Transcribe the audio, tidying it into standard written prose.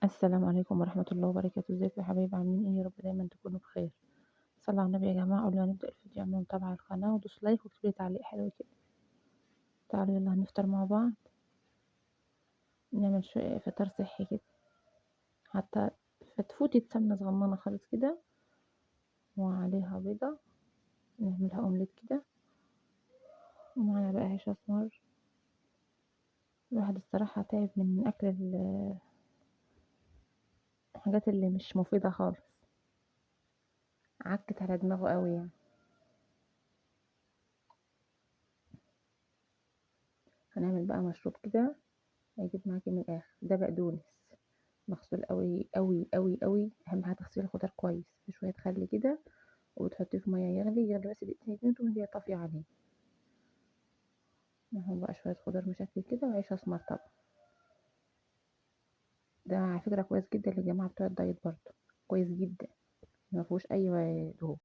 السلام عليكم ورحمة الله وبركاته. ازيكم يا حبايبي؟ عاملين ايه؟ يا رب دايما تكونوا بخير. صلوا على النبي يا جماعة. قبل ما نبدأ الفيديو اعملوا متابعة على القناة ودوسوا لايك واكتبوا لي تعليق حلو كده. تعالوا يلا هنفطر مع بعض، نعمل شوية فطار صحي كده، حتى فتفوتة سمنة صغننة خالص كده وعليها بيضة، نعملها اومليت كده، ومعانا بقى عيش اسمر. الواحد الصراحة تعب من اكل الحاجات اللي مش مفيدة خالص، عكت على دماغه قوي يعني. هنعمل بقى مشروب كده هيجيب معاكي من الاخر. ده بقدونس مغسول قوي قوي قوي قوي، اهم حاجه تغسلي الخضار كويس بشويه خل كده، وتحطيه في ميه يغلي يغلي بس دقيقتين اتنين تقومي طافيه عليه. نحط بقى شويه خضار مشكل كده وعيش اسمر طبعا. ده على فكره كويس جدا للجماعه بتوع الدايت برضه، كويس جدا، ما فيهوش اي دهون.